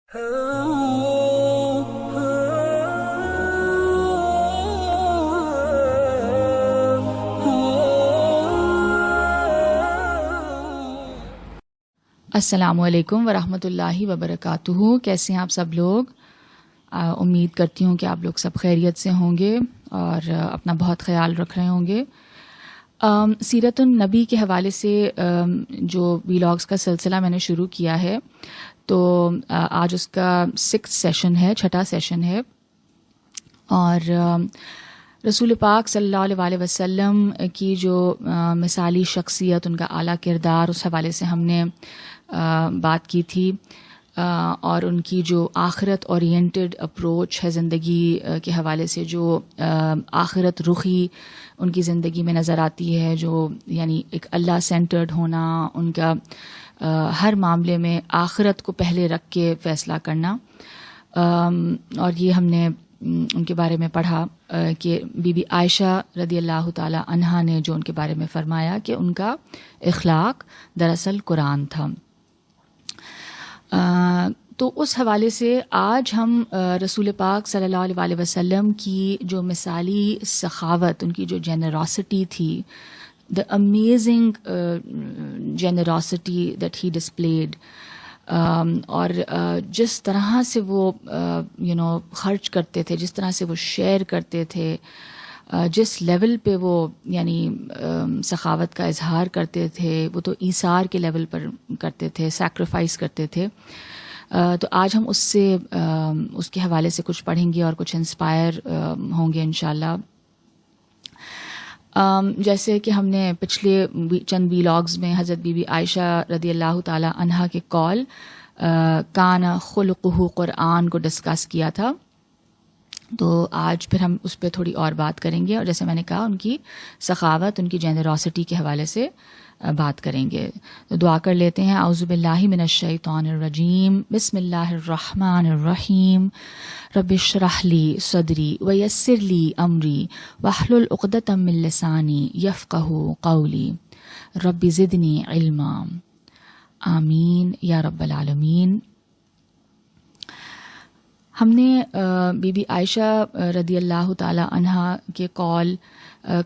السلام علیکم ورحمۃ اللہ وبرکاتہ. کیسے ہیں آپ سب لوگ؟ امید کرتی ہوں کہ آپ لوگ سب خیریت سے ہوں گے اور اپنا بہت خیال رکھ رہے ہوں گے. سیرت النبی کے حوالے سے جو ویلاگس کا سلسلہ میں نے شروع کیا ہے، تو آج اس کا 6 سیشن ہے، 6واں سیشن ہے. اور رسول پاک صلی اللہ علیہ وسلم کی جو مثالی شخصیت، ان کا اعلیٰ کردار، اس حوالے سے ہم نے بات کی تھی. اور ان کی جو آخرت اورینٹڈ اپروچ ہے زندگی کے حوالے سے، جو آخرت رخی ان کی زندگی میں نظر آتی ہے، جو یعنی ایک اللہ سینٹرڈ ہونا، ان کا ہر معاملے میں آخرت کو پہلے رکھ کے فیصلہ کرنا. اور یہ ہم نے ان کے بارے میں پڑھا کہ بی بی عائشہ رضی اللہ تعالی عنہا نے جو ان کے بارے میں فرمایا کہ ان کا اخلاق دراصل قرآن تھا. تو اس حوالے سے آج ہم رسول پاک صلی اللہ علیہ وسلم کی جو مثالی سخاوت، ان کی جو جنراسٹی تھی، the amazing generosity that he displayed، اور جس طرح سے وہ خرچ کرتے تھے، جس طرح سے وہ شیئر کرتے تھے، جس لیول پہ وہ یعنی سخاوت کا اظہار کرتے تھے، وہ تو ایثار کے لیول پر کرتے تھے، سیکریفائس کرتے تھے. تو آج ہم اس کے حوالے سے کچھ پڑھیں گے اور کچھ انسپائر ہوں گے انشاءاللہ. جیسے کہ ہم نے پچھلے چند ویلاگز میں حضرت بی بی عائشہ رضی اللہ تعالی عنہا کے قول کان خلقہ قرآن کو ڈسکس کیا تھا. تو آج پھر ہم اس پہ تھوڑی اور بات کریں گے، اور جیسے میں نے کہا ان کی سخاوت، ان کی جنراسٹی کے حوالے سے بات کریں گے. تو دعا کر لیتے ہیں. اعوذ باللہ من الشیطان الرجیم، بسم اللہ الرحمن الرحیم. رب اشرح لی صدری ویسر لی امری واحلل عقدۃ من لسانی یفقہوا قولی رب زدنی علما. آمین یا رب العالمین. ہم نے بی بی عائشہ رضی اللہ تعالی عنہا کے قول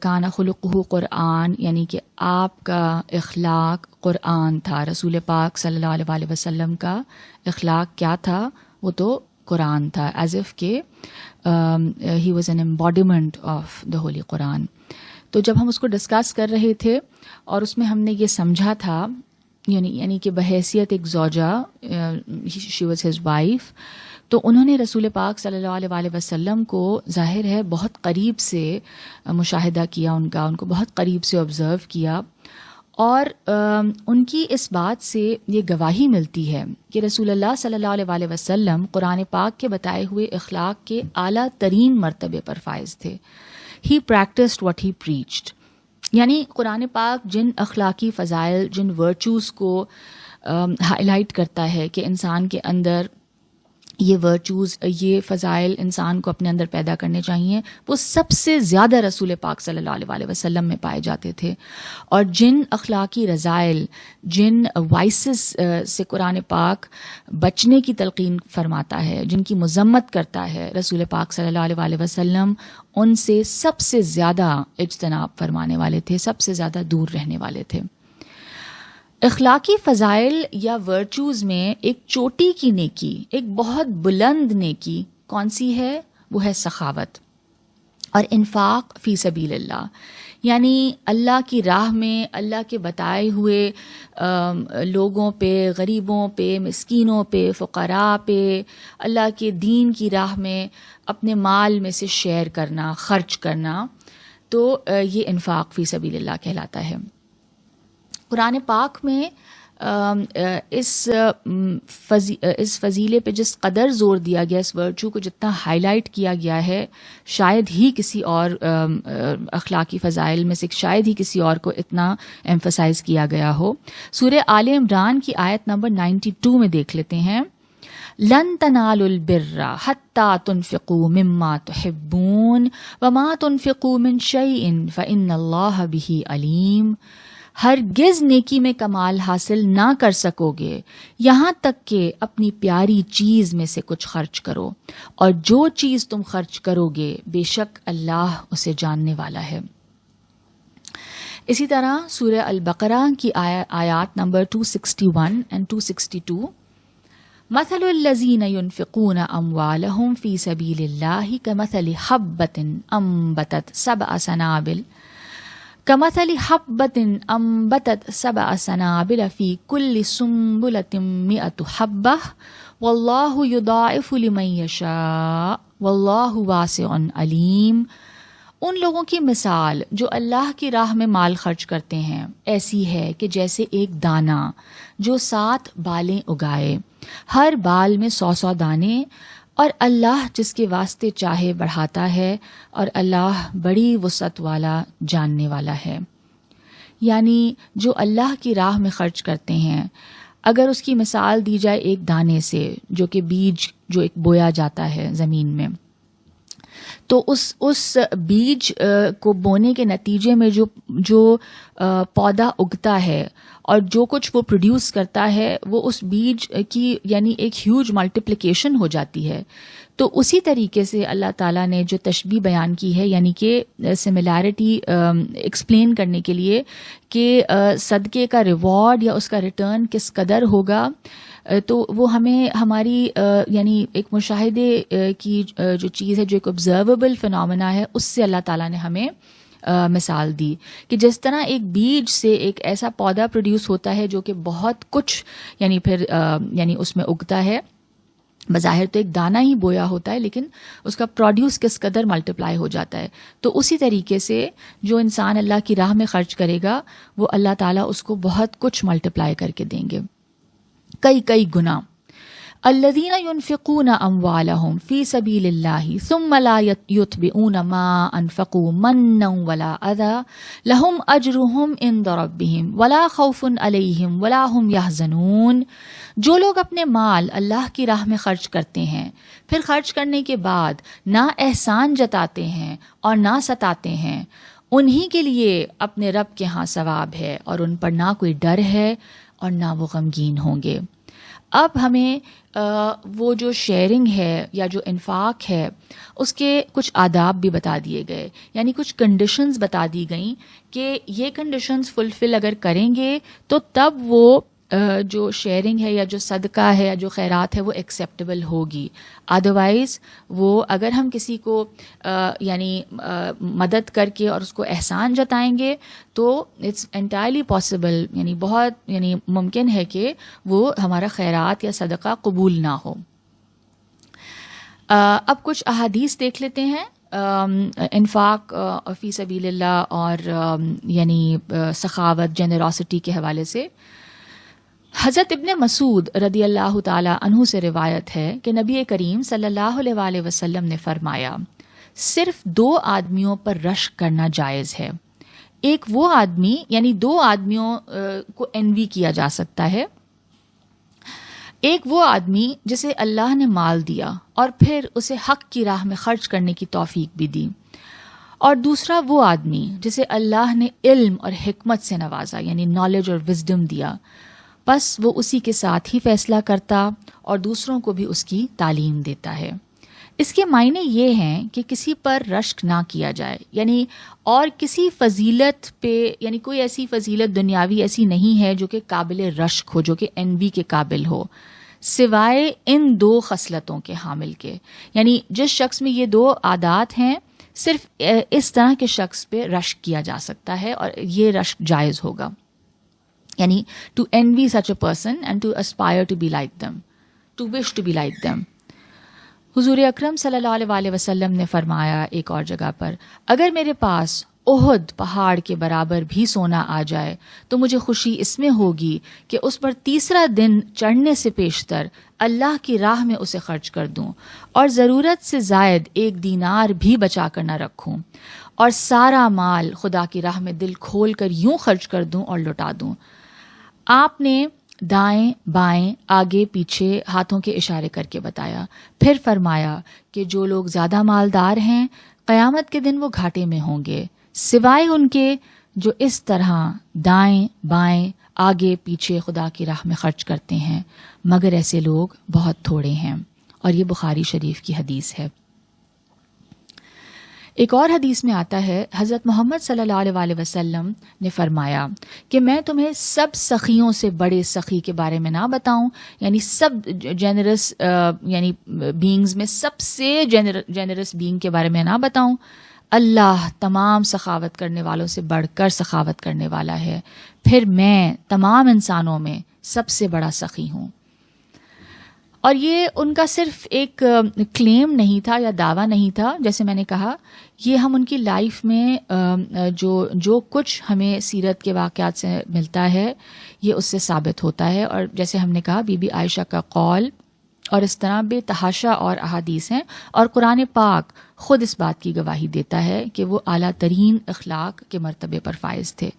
کان خلقہ قرآن، یعنی کہ آپ کا اخلاق قرآن تھا، رسول پاک صلی اللہ علیہ وسلم کا اخلاق کیا تھا؟ وہ تو قرآن تھا، ایز اف کہ he was an embodiment of the holy Quran. تو جب ہم اس کو ڈسکس کر رہے تھے اور اس میں ہم نے یہ سمجھا تھا یعنی کہ بحیثیت ایک زوجہ، شی واز ہز وائف، تو انہوں نے رسول پاک صلی اللہ علیہ وسلم کو ظاہر ہے بہت قریب سے مشاہدہ کیا، ان کو بہت قریب سے آبزرو کیا. اور ان کی اس بات سے یہ گواہی ملتی ہے کہ رسول اللہ صلی اللہ علیہ وسلم قرآن پاک کے بتائے ہوئے اخلاق کے اعلیٰ ترین مرتبے پر فائز تھے. ہی پریکٹسڈ واٹ ہی پریچڈ، یعنی قرآن پاک جن اخلاقی فضائل، جن ورچوز کو ہائی لائٹ کرتا ہے کہ انسان کے اندر یہ ورچوز، یہ فضائل انسان کو اپنے اندر پیدا کرنے چاہیے، وہ سب سے زیادہ رسول پاک صلی اللہ علیہ وسلم میں پائے جاتے تھے. اور جن اخلاقی رذائل، جن وائسز سے قرآن پاک بچنے کی تلقین فرماتا ہے، جن کی مذمت کرتا ہے، رسول پاک صلی اللہ علیہ وسلم ان سے سب سے زیادہ اجتناب فرمانے والے تھے، سب سے زیادہ دور رہنے والے تھے. اخلاقی فضائل یا ورچوز میں ایک چوٹی کی نیکی، ایک بہت بلند نیکی کون سی ہے؟ وہ ہے سخاوت اور انفاق فی سبیل اللہ، یعنی اللہ کی راہ میں، اللہ کے بتائے ہوئے لوگوں پہ، غریبوں پہ، مسکینوں پہ، فقراء پہ، اللہ کے دین کی راہ میں اپنے مال میں سے شیئر کرنا، خرچ کرنا. تو یہ انفاق فی سبیل اللہ کہلاتا ہے. قرآن پاک میں اس فضیلے پہ جس قدر زور دیا گیا، اس ورچو کو جتنا ہائی لائٹ کیا گیا ہے، شاید ہی کسی اور اخلاقی فضائل میں سے شاید ہی کسی اور کو اتنا ایمفسائز کیا گیا ہو. سورہ آل عمران کی آیت نمبر 92 میں دیکھ لیتے ہیں. لن تنالوا البر حتى تنفقوا مما تحبون وما تنفقوا من شيء فإن الله به عليم. ہرگز نیکی میں کمال حاصل نہ کر سکو گے یہاں تک کہ اپنی پیاری چیز میں سے کچھ خرچ کرو، اور جو چیز تم خرچ کرو گے بے شک اللہ اسے جاننے والا ہے۔ اسی طرح سورہ البقرہ کی آیات نمبر 261 and 262، مثل الذین ينفقون اموالهم فی سبیل اللہ کمثل حبۃ انبتت سبع سنابل فی کل سنبلۃ مئۃ حبہ واللہ یضاعف لمن یشاء واللہ واسع علیم۔ ان لوگوں کی مثال جو اللہ کی راہ میں مال خرچ کرتے ہیں ایسی ہے کہ جیسے ایک دانہ جو 7 بالیں اگائے، ہر بال میں 100 دانے، اور اللہ جس کے واسطے چاہے بڑھاتا ہے، اور اللہ بڑی وسعت والا جاننے والا ہے۔ یعنی جو اللہ کی راہ میں خرچ کرتے ہیں، اگر اس کی مثال دی جائے ایک دانے سے جو کہ بیج جو ایک بویا جاتا ہے زمین میں، تو اس بیج کو بونے کے نتیجے میں جو پودا اگتا ہے اور جو کچھ وہ پروڈیوس کرتا ہے وہ اس بیج کی یعنی ایک ہیوج ملٹیپلیکیشن ہو جاتی ہے۔ تو اسی طریقے سے اللہ تعالیٰ نے جو تشبیہ بیان کی ہے، یعنی کہ سملیرٹی ایکسپلین کرنے کے لیے کہ صدقے کا ریوارڈ یا اس کا ریٹرن کس قدر ہوگا، تو وہ ہمیں ہماری یعنی ایک مشاہدے کی جو چیز ہے، جو ایک آبزرویبل فنامنا ہے، اس سے اللہ تعالیٰ نے ہمیں مثال دی کہ جس طرح ایک بیج سے ایک ایسا پودا پروڈیوس ہوتا ہے جو کہ بہت کچھ یعنی پھر یعنی اس میں اگتا ہے، بظاہر تو ایک دانہ ہی بویا ہوتا ہے لیکن اس کا پروڈیوس کس قدر ملٹیپلائی ہو جاتا ہے۔ تو اسی طریقے سے جو انسان اللہ کی راہ میں خرچ کرے گا وہ اللہ تعالیٰ اس کو بہت کچھ ملٹیپلائی کر کے دیں گے، کئی گنا۔ الذین ينفقون اموالهم فی سبیل اللہ ثم لا یتبعون ما انفقوا منا ولا اذی لهم اجرهم عند ربهم ولا خوف علیہم ولا هم یحزنون۔ جو لوگ اپنے مال اللہ کی راہ میں خرچ کرتے ہیں، پھر خرچ کرنے کے بعد نہ احسان جتاتے ہیں اور نہ ستاتے ہیں، انہی کے لیے اپنے رب کے ہاں ثواب ہے، اور ان پر نہ کوئی ڈر ہے اور نہ وہ غمگین ہوں گے۔ اب ہمیں وہ جو شیئرنگ ہے یا جو انفاق ہے اس کے کچھ آداب بھی بتا دیے گئے، یعنی کچھ کنڈیشنز بتا دی گئیں کہ یہ کنڈیشنز فلفل اگر کریں گے تو تب وہ جو شیئرنگ ہے یا جو صدقہ ہے یا جو خیرات ہے وہ ایکسیپٹیبل ہوگی۔ ادروائز وہ اگر ہم کسی کو یعنی مدد کر کے اور اس کو احسان جتائیں گے تو اٹس انٹائرلی پاسبل، یعنی بہت یعنی ممکن ہے کہ وہ ہمارا خیرات یا صدقہ قبول نہ ہو۔ اب کچھ احادیث دیکھ لیتے ہیں انفاق فی سبیل اللہ اور یعنی سخاوت جنراسٹی کے حوالے سے۔ حضرت ابن مسعود رضی اللہ تعالی عنہ سے روایت ہے کہ نبی کریم صلی اللہ علیہ وآلہ وسلم نے فرمایا، صرف 2 آدمیوں پر رشک کرنا جائز ہے۔ ایک وہ آدمی، یعنی 2 آدمیوں کو انوی کیا جا سکتا ہے، ایک وہ آدمی جسے اللہ نے مال دیا اور پھر اسے حق کی راہ میں خرچ کرنے کی توفیق بھی دی، اور دوسرا وہ آدمی جسے اللہ نے علم اور حکمت سے نوازا، یعنی نالج اور وزڈم دیا، بس وہ اسی کے ساتھ ہی فیصلہ کرتا اور دوسروں کو بھی اس کی تعلیم دیتا ہے۔ اس کے معنی یہ ہیں کہ کسی پر رشک نہ کیا جائے، یعنی اور کسی فضیلت پہ، یعنی کوئی ایسی فضیلت دنیاوی ایسی نہیں ہے جو کہ قابل رشک ہو، جو کہ انوی کے قابل ہو، سوائے ان 2 خصلتوں کے حامل کے۔ یعنی جس شخص میں یہ 2 عادات ہیں، صرف اس طرح کے شخص پہ رشک کیا جا سکتا ہے اور یہ رشک جائز ہوگا، یعنی to envy such a person and to aspire to be like them, to wish to be like them۔ حضور اکرم صلی اللہ علیہ وآلہ وسلم نے فرمایا ایک اور جگہ پر، اگر میرے پاس احد پہاڑ کے برابر بھی سونا آ جائے تو مجھے خوشی اس میں ہوگی کہ اس پر 3 دن چڑھنے سے پیشتر اللہ کی راہ میں اسے خرچ کر دوں، اور ضرورت سے زائد 1 دینار بھی بچا کر نہ رکھوں، اور سارا مال خدا کی راہ میں دل کھول کر یوں خرچ کر دوں اور لوٹا دوں۔ آپ نے دائیں بائیں آگے پیچھے ہاتھوں کے اشارے کر کے بتایا، پھر فرمایا کہ جو لوگ زیادہ مالدار ہیں قیامت کے دن وہ گھاٹے میں ہوں گے، سوائے ان کے جو اس طرح دائیں بائیں آگے پیچھے خدا کی راہ میں خرچ کرتے ہیں، مگر ایسے لوگ بہت تھوڑے ہیں. اور یہ بخاری شریف کی حدیث ہے. ایک اور حدیث میں آتا ہے، حضرت محمد صلی اللہ علیہ وآلہ وسلم نے فرمایا کہ میں تمہیں سب سخیوں سے بڑے سخی کے بارے میں نہ بتاؤں، یعنی سب جینرس یعنی بینگز میں سب سے جینرس بینگ کے بارے میں نہ بتاؤں. اللہ تمام سخاوت کرنے والوں سے بڑھ کر سخاوت کرنے والا ہے، پھر میں تمام انسانوں میں سب سے بڑا سخی ہوں. اور یہ ان کا صرف ایک کلیم نہیں تھا یا دعویٰ نہیں تھا، جیسے میں نے کہا یہ ہم ان کی لائف میں جو کچھ ہمیں سیرت کے واقعات سے ملتا ہے یہ اس سے ثابت ہوتا ہے. اور جیسے ہم نے کہا بی بی عائشہ کا قول اور اس طرح بے تحاشا اور احادیث ہیں، اور قرآن پاک خود اس بات کی گواہی دیتا ہے کہ وہ اعلیٰ ترین اخلاق کے مرتبے پر فائز تھے.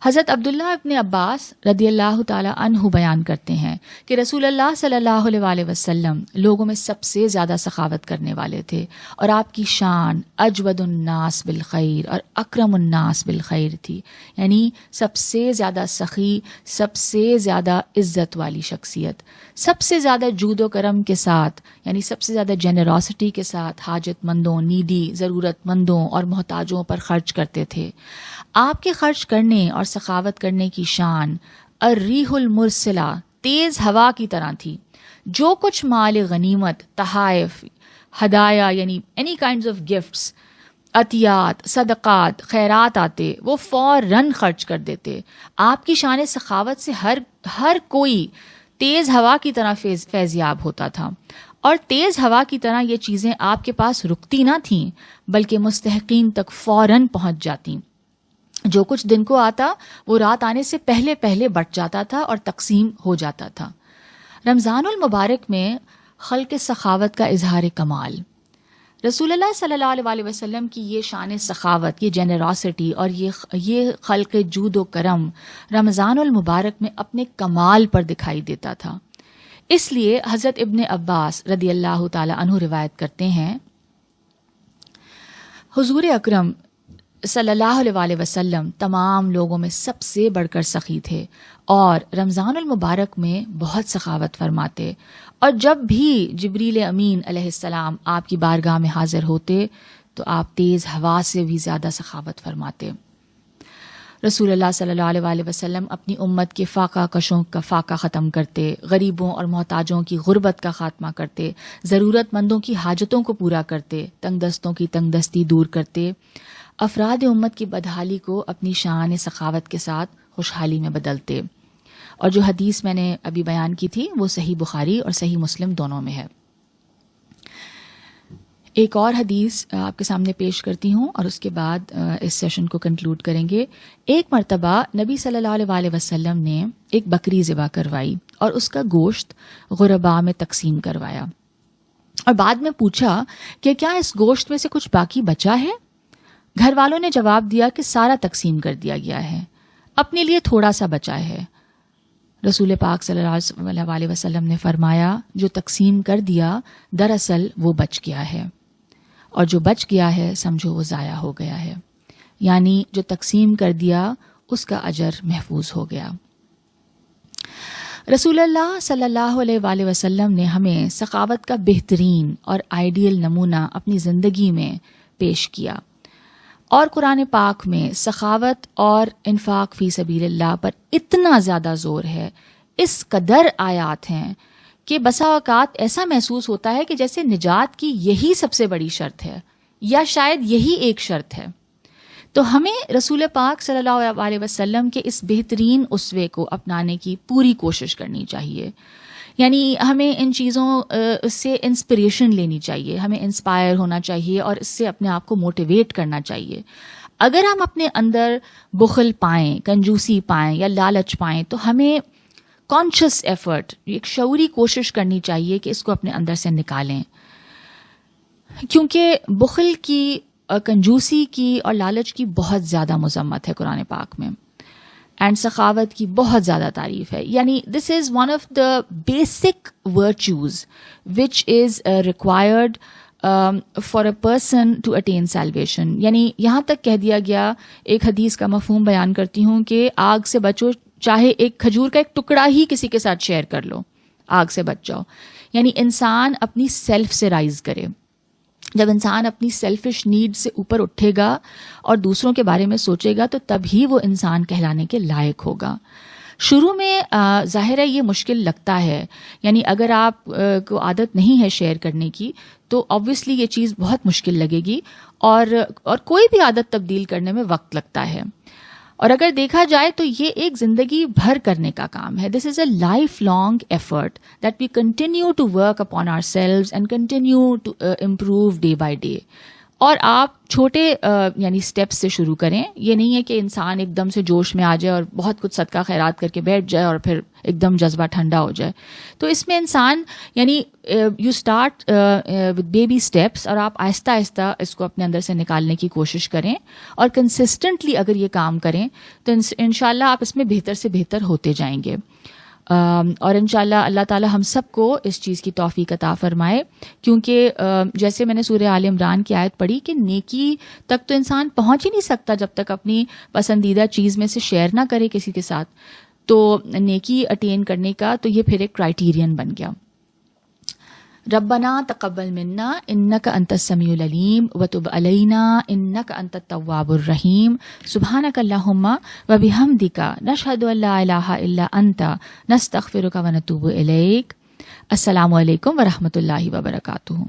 حضرت عبداللہ ابن عباس رضی اللہ تعالی عنہ بیان کرتے ہیں کہ رسول اللہ صلی اللہ علیہ وآلہ وسلم لوگوں میں سب سے زیادہ سخاوت کرنے والے تھے، اور آپ کی شان اجود الناس بالخیر اور اکرم الناس بالخیر تھی، یعنی سب سے زیادہ سخی، سب سے زیادہ عزت والی شخصیت، سب سے زیادہ جود و کرم کے ساتھ، یعنی سب سے زیادہ جنراسٹی کے ساتھ حاجت مندوں، نیڈی، ضرورت مندوں اور محتاجوں پر خرچ کرتے تھے. آپ کے خرچ کرنے اور سخاوت کرنے کی شان الریح المرسلہ، تیز ہوا کی طرح تھی. جو کچھ مال غنیمت، تحائف، ہدایا یعنی اینی کائنڈز آف گفٹس، عطیات، صدقات، خیرات آتے وہ فوراً خرچ کر دیتے. آپ کی شان سخاوت سے ہر کوئی تیز ہوا کی طرح فیضیاب ہوتا تھا، اور تیز ہوا کی طرح یہ چیزیں آپ کے پاس رکتی نہ تھیں بلکہ مستحقین تک فوراً پہنچ جاتیں. جو کچھ دن کو آتا وہ رات آنے سے پہلے پہلے بٹ جاتا تھا اور تقسیم ہو جاتا تھا. رمضان المبارک میں خلق سخاوت کا اظہار کمال، رسول اللہ صلی اللہ علیہ وآلہ وسلم کی یہ شان سخاوت، یہ جنراسٹی اور یہ خلق جود و کرم رمضان المبارک میں اپنے کمال پر دکھائی دیتا تھا. اس لیے حضرت ابن عباس رضی اللہ تعالی عنہ روایت کرتے ہیں، حضور اکرم صلی اللہ علیہ وآلہ وسلم تمام لوگوں میں سب سے بڑھ کر سخی تھے اور رمضان المبارک میں بہت سخاوت فرماتے. اور جب بھی جبریل امین علیہ السلام آپ کی بارگاہ میں حاضر ہوتے تو آپ تیز ہوا سے بھی زیادہ سخاوت فرماتے. رسول اللہ صلی اللہ علیہ وآلہ وسلم اپنی امت کے فاقہ کشوں کا فاقہ ختم کرتے، غریبوں اور محتاجوں کی غربت کا خاتمہ کرتے، ضرورت مندوں کی حاجتوں کو پورا کرتے، تنگ دستوں کی تنگ دستی دور کرتے، افراد امت کی بدحالی کو اپنی شان سخاوت کے ساتھ خوشحالی میں بدلتے. اور جو حدیث میں نے ابھی بیان کی تھی وہ صحیح بخاری اور صحیح مسلم دونوں میں ہے. ایک اور حدیث آپ کے سامنے پیش کرتی ہوں اور اس کے بعد اس سیشن کو کنکلوڈ کریں گے. ایک مرتبہ نبی صلی اللہ علیہ وآلہ وسلم نے ایک بکری ذبح کروائی اور اس کا گوشت غرباء میں تقسیم کروایا، اور بعد میں پوچھا کہ کیا اس گوشت میں سے کچھ باقی بچا ہے؟ گھر والوں نے جواب دیا کہ سارا تقسیم کر دیا گیا ہے، اپنے لیے تھوڑا سا بچا ہے. رسول پاک صلی اللہ علیہ وسلم نے فرمایا جو تقسیم کر دیا دراصل وہ بچ گیا ہے، اور جو بچ گیا ہے سمجھو وہ ضائع ہو گیا ہے، یعنی جو تقسیم کر دیا اس کا اجر محفوظ ہو گیا. رسول اللہ صلی اللہ علیہ وآلہ وسلم نے ہمیں سخاوت کا بہترین اور آئیڈیل نمونہ اپنی زندگی میں پیش کیا، اور قرآن پاک میں سخاوت اور انفاق فی سبیل اللہ پر اتنا زیادہ زور ہے، اس قدر آیات ہیں کہ بسا اوقات ایسا محسوس ہوتا ہے کہ جیسے نجات کی یہی سب سے بڑی شرط ہے یا شاید یہی ایک شرط ہے. تو ہمیں رسول پاک صلی اللہ علیہ وسلم کے اس بہترین اسوے کو اپنانے کی پوری کوشش کرنی چاہیے. یعنی ہمیں ان چیزوں سے انسپریشن لینی چاہیے، ہمیں انسپائر ہونا چاہیے اور اس سے اپنے آپ کو موٹیویٹ کرنا چاہیے. اگر ہم اپنے اندر بخل پائیں، کنجوسی پائیں یا لالچ پائیں تو ہمیں کانشیس ایفرٹ، ایک شعوری کوشش کرنی چاہیے کہ اس کو اپنے اندر سے نکالیں، کیونکہ بخل کی، کنجوسی کی اور لالچ کی بہت زیادہ مذمت ہے قرآن پاک میں، اینڈ سخاوت کی بہت زیادہ تعریف ہے. یعنی this is one of the basic virtues which is required for a person to attain salvation. یعنی یہاں تک کہہ دیا گیا, ایک حدیث کا مفہوم بیان کرتی ہوں کہ آگ سے بچو, چاہے ایک کھجور کا ایک ٹکڑا ہی کسی کے ساتھ شیئر کر لو, آگ سے بچ جاؤ. یعنی انسان اپنی سیلف سے رائز کرے. جب انسان اپنی سیلفش نیڈ سے اوپر اٹھے گا اور دوسروں کے بارے میں سوچے گا تو تبھی وہ انسان کہلانے کے لائق ہوگا. شروع میں ظاہر ہے یہ مشکل لگتا ہے, یعنی اگر آپ کو عادت نہیں ہے شیئر کرنے کی تو آبویسلی یہ چیز بہت مشکل لگے گی, اور کوئی بھی عادت تبدیل کرنے میں وقت لگتا ہے. اور اگر دیکھا جائے تو یہ ایک زندگی بھر کرنے کا کام ہے. This is a lifelong effort that we continue to work upon ourselves and continue to improve day by day. اور آپ چھوٹے یعنی اسٹیپس سے شروع کریں. یہ نہیں ہے کہ انسان ایک دم سے جوش میں آ جائے اور بہت کچھ صدقہ خیرات کر کے بیٹھ جائے اور پھر ایک دم جذبہ ٹھنڈا ہو جائے. تو اس میں انسان یعنی you start with baby steps, اور آپ آہستہ آہستہ اس کو اپنے اندر سے نکالنے کی کوشش کریں, اور کنسسٹنٹلی اگر یہ کام کریں تو انشاءاللہ آپ اس میں بہتر سے بہتر ہوتے جائیں گے. اور انشاءاللہ اللہ تعالی ہم سب کو اس چیز کی توفیق عطا فرمائے, کیونکہ جیسے میں نے سورہ آل عمران کی آیت پڑھی کہ نیکی تک تو انسان پہنچ ہی نہیں سکتا جب تک اپنی پسندیدہ چیز میں سے شیئر نہ کرے کسی کے ساتھ. تو نیکی اٹین کرنے کا تو یہ پھر ایک کرائٹیرین بن گیا. ربنا تقبل منا انک انت السمیع العلیم وتب علینا انک انت التواب الرحیم. سبحانک اللہم وبحمدک نشہد ان لا الہ الا انت نستغفرک ونتوب الیک. السلام علیکم ورحمۃ اللہ وبرکاتہ.